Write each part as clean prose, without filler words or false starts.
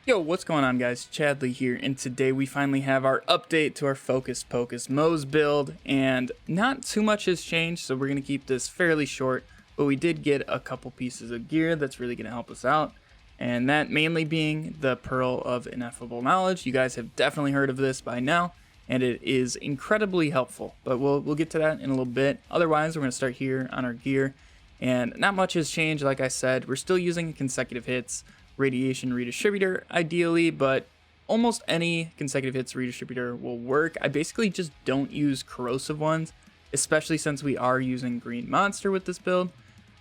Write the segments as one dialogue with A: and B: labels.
A: Yo, what's going on guys? Chadley here, and today we finally have our update to our Focus Pocus Moze build, and not too much has changed, so we're going to keep this fairly short, but we did get a couple pieces of gear that's really going to help us out, and that mainly being the Pearl of Ineffable Knowledge. You guys have definitely heard of this by now, and it is incredibly helpful, but we'll get to that in a little bit. Otherwise, we're going to start here on our gear, and not much has changed. Like I said, we're still using consecutive hits, radiation redistributor ideally, but almost any consecutive hits redistributor will work. I basically just don't use corrosive ones, especially since we are using green monster with this build,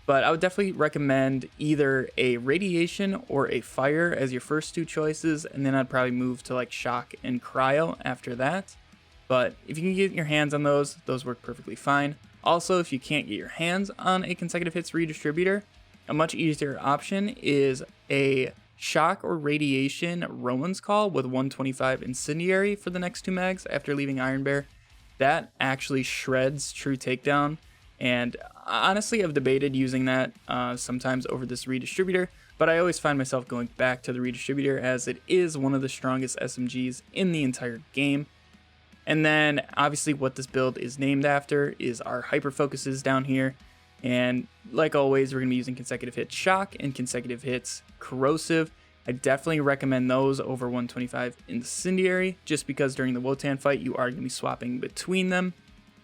A: but I would definitely recommend either a radiation or a fire as your first two choices, and then I'd probably move to like shock and cryo after that. But if you can get your hands on those work perfectly fine. Also, if you can't get your hands on a consecutive hits redistributor, a much easier option is a shock or radiation Rowan's Call with 125 incendiary for the next two mags after leaving Iron Bear. That actually shreds true takedown, and honestly I've debated using that sometimes over this redistributor, but I always find myself going back to the redistributor as it is one of the strongest SMGs in the entire game. And then obviously what this build is named after is our hyper focuses down here. And like always, we're going to be using consecutive hits shock and consecutive hits corrosive. I definitely recommend those over 125 incendiary, just because during the Wotan fight, you are going to be swapping between them.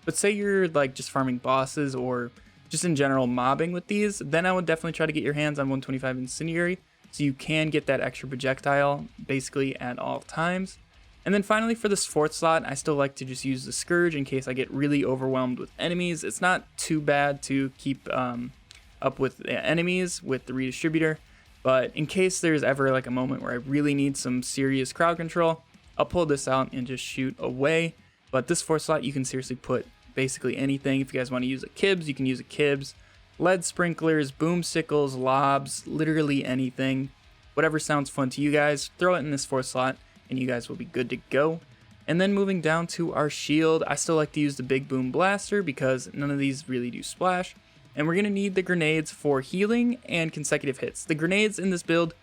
A: But say you're like just farming bosses or just in general mobbing with these, then I would definitely try to get your hands on 125 incendiary so you can get that extra projectile basically at all times. And then finally for this fourth slot, I still like to just use the Scourge in case I get really overwhelmed with enemies. It's not too bad to keep up with the enemies with the redistributor, but in case there's ever like a moment where I really need some serious crowd control, I'll pull this out and just shoot away. But this fourth slot, you can seriously put basically anything. If you guys want to use a Kibs, you can use a Kibs. Lead sprinklers, boom sickles, lobs, literally anything. Whatever sounds fun to you guys, throw it in this fourth slot, and you guys will be good to go. And then moving down to our shield, I still like to use the big boom blaster because none of these really do splash. And we're going to need the grenades for healing and consecutive hits. The grenades in this build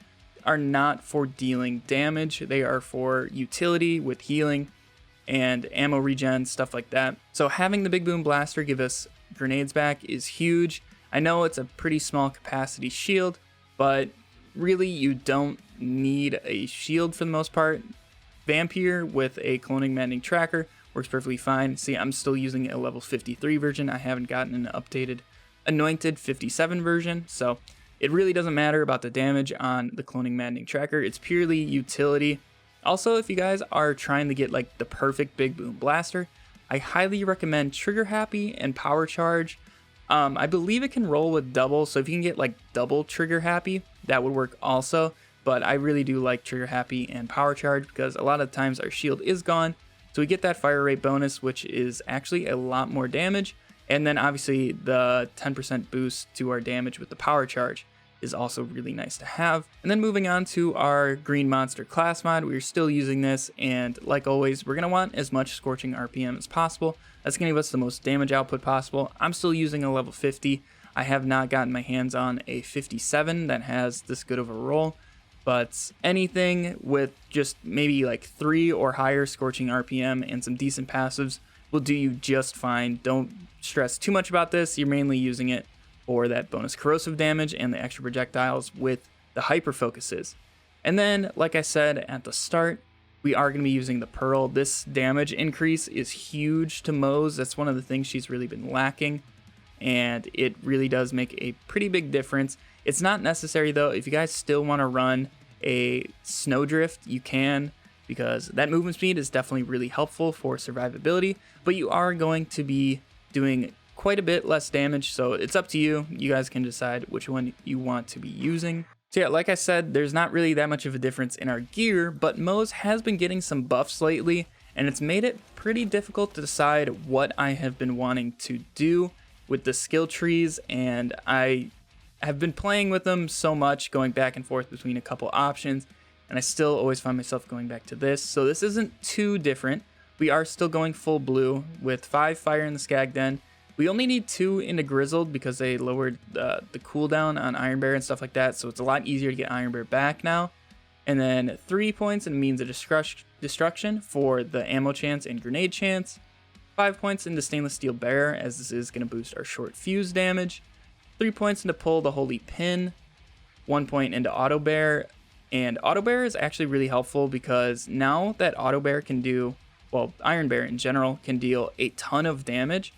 A: are not for dealing damage, they are for utility with healing and ammo regen, stuff like that. So having the big boom blaster give us grenades back is huge. I know it's a pretty small capacity shield, but really you don't need a shield for the most part. Vampire with a cloning maddening tracker works perfectly fine. See, I'm still using a level 53 version. I haven't gotten an updated anointed 57 version, so it really doesn't matter about the damage on the cloning maddening tracker. It's purely utility. Also, if you guys are trying to get like the perfect big boom blaster, I highly recommend Trigger Happy and Power Charge. I believe it can roll with double, so if you can get like double Trigger Happy, that would work also. But I really do like Trigger Happy and Power Charge because a lot of times our shield is gone, so we get that fire rate bonus, which is actually a lot more damage. And then obviously the 10% boost to our damage with the Power Charge is also really nice to have. And then moving on to our Green Monster class mod, we're still using this, and like always, we're going to want as much Scorching RPM as possible. That's going to give us the most damage output possible. I'm still using a level 50. I have not gotten my hands on a 57 that has this good of a roll, but anything with just maybe like 3 or higher Scorching RPM and some decent passives will do you just fine. Don't stress too much about this. You're mainly using it for that bonus corrosive damage and the extra projectiles with the hyper focuses. And then, like I said at the start, we are going to be using the Pearl. This damage increase is huge to Moze. That's one of the things she's really been lacking, and it really does make a pretty big difference. It's not necessary though. If you guys still want to run a Snowdrift, you can, because that movement speed is definitely really helpful for survivability, but you are going to be doing quite a bit less damage, so it's up to you. You guys can decide which one you want to be using. So yeah, like I said, there's not really that much of a difference in our gear, but Moze has been getting some buffs lately, and it's made it pretty difficult to decide what I have been wanting to do with the skill trees, and I have been playing with them so much, going back and forth between a couple options, and I still always find myself going back to this. So this isn't too different. We are still going full blue with 5 fire in the Skag Den. We only need 2 into Grizzled because they lowered the cooldown on Iron Bear and stuff like that, so it's a lot easier to get Iron Bear back now. And then 3 points in means of destruction for the ammo chance and grenade chance. 5 points into stainless steel bearer, as this is going to boost our short fuse damage. 3 points into pull the holy pin. 1 point into auto bear. And auto bear is actually really helpful because now that auto bear can do, well, iron bear in general can deal a ton of damage.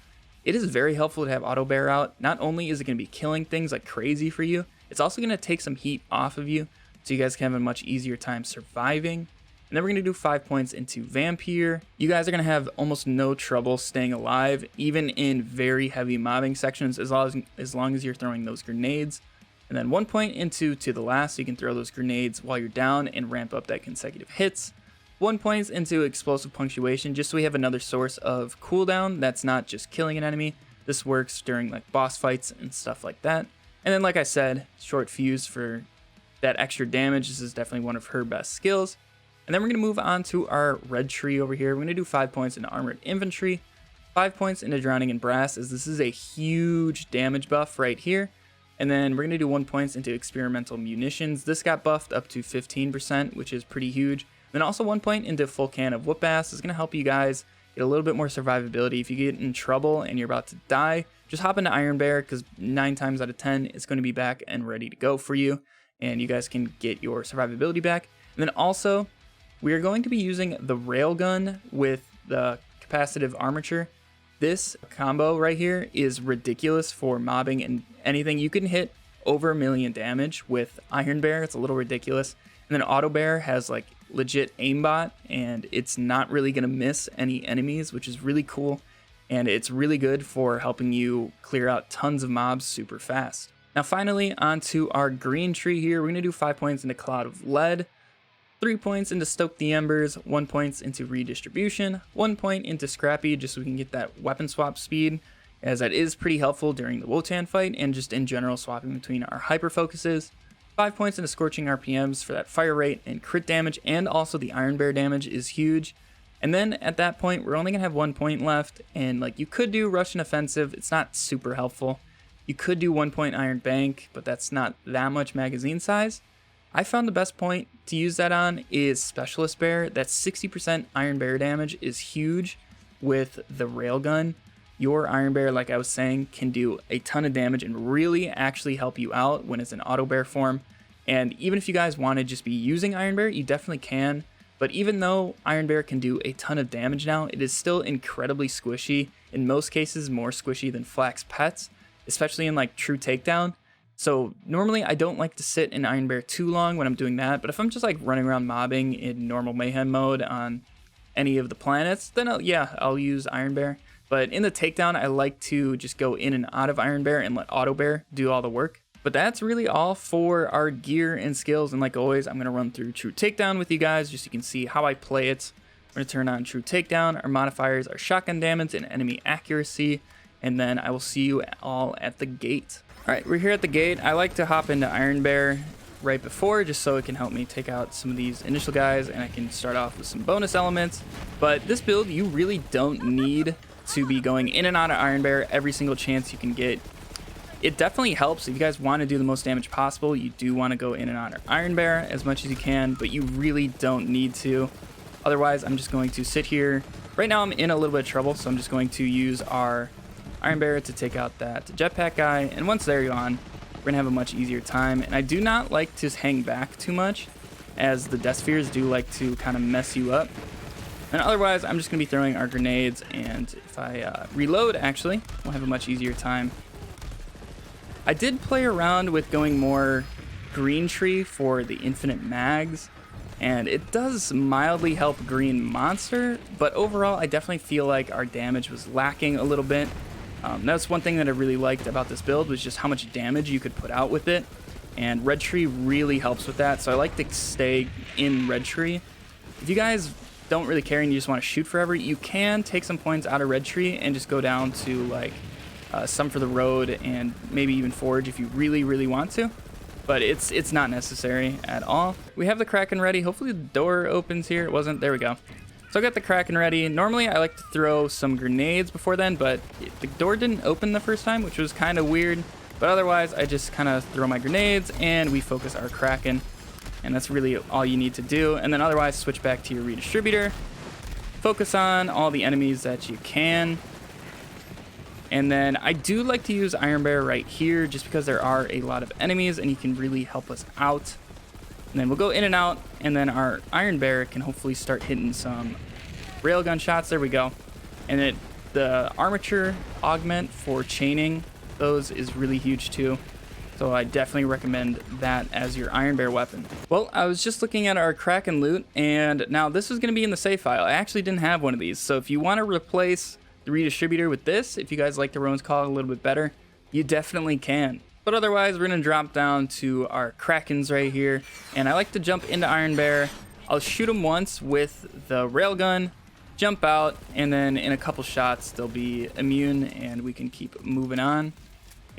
A: It is very helpful to have auto bear out. Not only is it going to be killing things like crazy for you, it's also going to take some heat off of you, so you guys can have a much easier time surviving. And then we're going to do 5 points into Vampire. You guys are going to have almost no trouble staying alive, even in very heavy mobbing sections, as long as you're throwing those grenades. And then 1 point into To the Last, so you can throw those grenades while you're down and ramp up that consecutive hits. 1 point into Explosive Punctuation, just so we have another source of cooldown that's not just killing an enemy. This works during like boss fights and stuff like that. And then, like I said, Short Fuse for that extra damage. This is definitely one of her best skills. And then we're going to move on to our red tree over here. We're going to do 5 points into Armored Infantry, 5 points into Drowning in Brass, as this is a huge damage buff right here. And then we're going to do 1 point into Experimental Munitions. This got buffed up to 15%, which is pretty huge. And then also 1 point into Full Can of Whoop Ass. This is going to help you guys get a little bit more survivability. If you get in trouble and you're about to die, just hop into Iron Bear, because 9 times out of 10, it's going to be back and ready to go for you. And you guys can get your survivability back. And then also, we are going to be using the Railgun with the Capacitive Armature. This combo right here is ridiculous for mobbing and anything. You can hit over 1 million damage with Iron Bear. It's a little ridiculous. And then Auto Bear has like legit aimbot, and it's not really going to miss any enemies, which is really cool. And it's really good for helping you clear out tons of mobs super fast. Now finally, onto our green tree here. We're going to do 5 points into Cloud of Lead, 3 points into Stoke the Embers, 1 point into Redistribution, 1 point into Scrappy, just so we can get that weapon swap speed, as that is pretty helpful during the Wotan fight and just in general swapping between our hyper focuses. 5 points into Scorching RPMs for that fire rate and crit damage, and also the Iron Bear damage is huge. And then at that point, we're only going to have 1 point left, and like you could do Russian Offensive, it's not super helpful. You could do 1 point Iron Bank, but that's not that much magazine size. I found the best point to use that on is Specialist Bear. That 60% Iron Bear damage is huge with the Railgun. Your Iron Bear, like I was saying, can do a ton of damage and really actually help you out when it's in Auto Bear form. And even if you guys want to just be using Iron Bear, you definitely can. But even though Iron Bear can do a ton of damage now, it is still incredibly squishy. In most cases, more squishy than Flax Pets, especially in like True Takedown. So normally I don't like to sit in Iron Bear too long when I'm doing that, but if I'm just like running around mobbing in normal mayhem mode on any of the planets, then I'll use Iron Bear. But in the Takedown, I like to just go in and out of Iron Bear and let Auto Bear do all the work. But that's really all for our gear and skills, and like always, I'm going to run through True Takedown with you guys just so you can see how I play it. I'm going to turn on True Takedown. Our modifiers are shotgun damage and enemy accuracy, and then I will see you all at the gate. Alright, we're here at the gate. I like to hop into Iron Bear right before, just so it can help me take out some of these initial guys, and I can start off with some bonus elements. But this build, you really don't need to be going in and out of Iron Bear every single chance you can get. It definitely helps if you guys want to do the most damage possible. You do want to go in and out of Iron Bear as much as you can, but you really don't need to. Otherwise, I'm just going to sit here. Right now, I'm in a little bit of trouble, so I'm just going to use our Iron Bear to take out that jetpack guy, and once they're on, we're gonna have a much easier time. And I do not like to hang back too much, as the Death Spheres do like to kind of mess you up. And otherwise, I'm just gonna be throwing our grenades, and if I reload, actually, we'll have a much easier time. I did play around with going more green tree for the infinite mags, and it does mildly help green monster, but overall, I definitely feel like our damage was lacking a little bit. That's one thing that I really liked about this build, was just how much damage you could put out with it, and Red Tree really helps with that, so I like to stay in Red Tree. If you guys don't really care and you just want to shoot forever, you can take some points out of Red Tree and just go down to like some for the road and maybe even Forge if you really want to, but it's not necessary at all. We have the Kraken ready. Hopefully the door opens here. It wasn't. There we go. So I got the Kraken ready. Normally I like to throw some grenades before then, but the door didn't open the first time, which was kind of weird. But otherwise, I just kind of throw my grenades and we focus our Kraken. and that's really all you need to do. And then otherwise, switch back to your redistributor. Focus on all the enemies that you can. And then I do like to use Iron Bear right here just because there are a lot of enemies and he can really help us out. And then we'll go in and out, and then our Iron Bear can hopefully start hitting some railgun shots. There we go. And the armature augment for chaining those is really huge too. So I definitely recommend that as your Iron Bear weapon. Well, I was just looking at our Kraken loot, and now this is going to be in the save file. I actually didn't have one of these. So if you want to replace the redistributor with this, if you guys like the Rowan's Call a little bit better, you definitely can. But otherwise, we're going to drop down to our Krakens right here. And I like to jump into Iron Bear. I'll shoot them once with the railgun, jump out, and then in a couple shots, they'll be immune and we can keep moving on.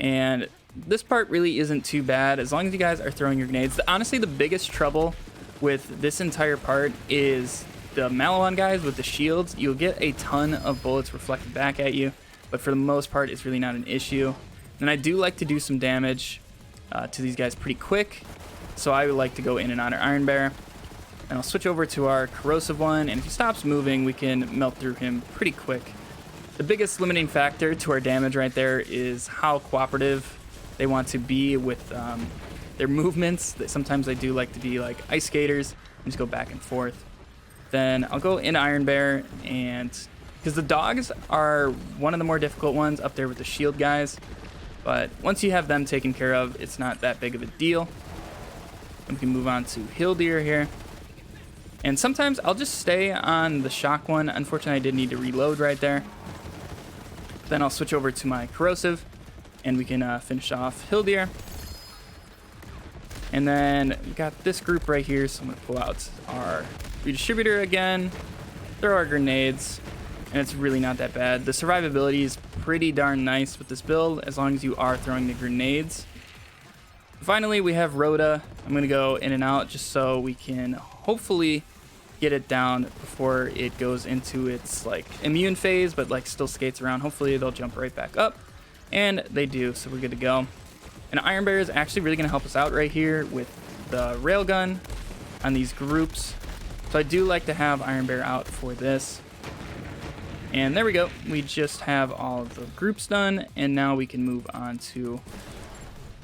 A: And this part really isn't too bad as long as you guys are throwing your grenades. Honestly, the biggest trouble with this entire part is the Malawan guys with the shields. You'll get a ton of bullets reflected back at you, but for the most part, it's really not an issue. And I do like to do some damage to these guys pretty quick, so I would like to go in and out of Iron Bear. And I'll switch over to our corrosive one, and if he stops moving, we can melt through him pretty quick. The biggest limiting factor to our damage right there is how cooperative they want to be with their movements. Sometimes they do like to be like ice skaters and just go back and forth. Then I'll go into Iron Bear, and because the dogs are one of the more difficult ones up there with the shield guys, but once you have them taken care of, it's not that big of a deal. And we can move on to Hill Deer here. And sometimes I'll just stay on the shock one. Unfortunately, I did need to reload right there. Then I'll switch over to my corrosive, and we can finish off Hill Deer. And then we got this group right here, so I'm going to pull out our redistributor again, throw our grenades, and it's really not that bad. The survivability is pretty darn nice with this build as long as you are throwing the grenades. Finally, we have Rhoda. I'm going to go in and out just so we can hopefully get it down before it goes into its like immune phase, but like still skates around. Hopefully they'll jump right back up, and they do, so we're good to go. And Iron Bear is actually really going to help us out right here with the railgun on these groups. So I do like to have Iron Bear out for this. And there we go. We just have all of the groups done, and now we can move on to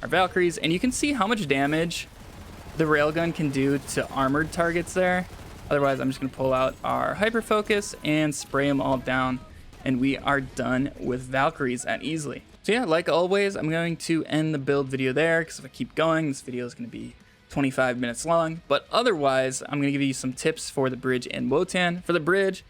A: our Valkyries. And you can see how much damage the railgun can do to armored targets there. Otherwise, I'm just going to pull out our hyper focus and spray them all down, and we are done with Valkyries at easily. So yeah, like always, I'm going to end the build video there, because if I keep going, this video is going to be 25 minutes long. But otherwise, I'm going to give you some tips for the bridge and Wotan. For the bridge,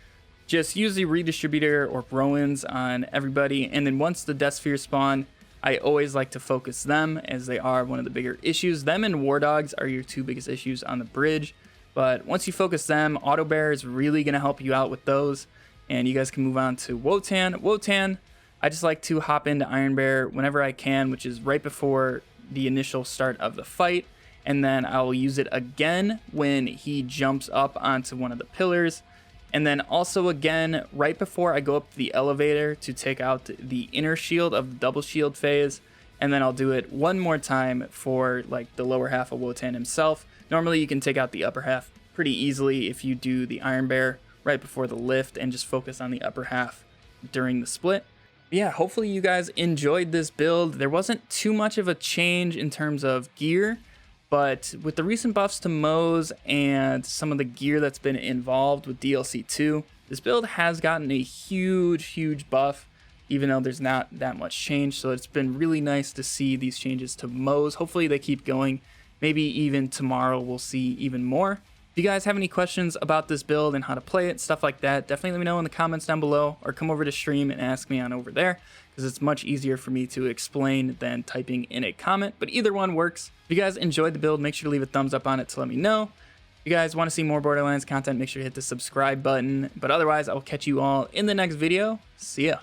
A: just use the redistributor or Rowan's on everybody, and then once the Death Sphere spawn, I always like to focus them, as they are one of the bigger issues. Them and War Dogs are your two biggest issues on the bridge. But once you focus them, Auto Bear is really going to help you out with those. And you guys can move on to Wotan. Wotan, I just like to hop into Iron Bear whenever I can, which is right before the initial start of the fight. And then I'll use it again when he jumps up onto one of the pillars. And then also again, right before I go up the elevator to take out the inner shield of the double shield phase. And then I'll do it one more time for like the lower half of Wotan himself. Normally you can take out the upper half pretty easily if you do the Iron Bear right before the lift and just focus on the upper half during the split. Yeah, hopefully you guys enjoyed this build. There wasn't too much of a change in terms of gear, but with the recent buffs to Moze and some of the gear that's been involved with DLC 2, this build has gotten a huge buff, even though there's not that much change. So it's been really nice to see these changes to Moze. Hopefully they keep going. Maybe even tomorrow we'll see even more. If you guys have any questions about this build and how to play it, stuff like that, definitely let me know in the comments down below, or come over to stream and ask me on over there, because it's much easier for me to explain than typing in a comment, but either one works. If you guys enjoyed the build, make sure to leave a thumbs up on it to let me know. If you guys want to see more Borderlands content, make sure to hit the subscribe button. But otherwise, I will catch you all in the next video. See ya.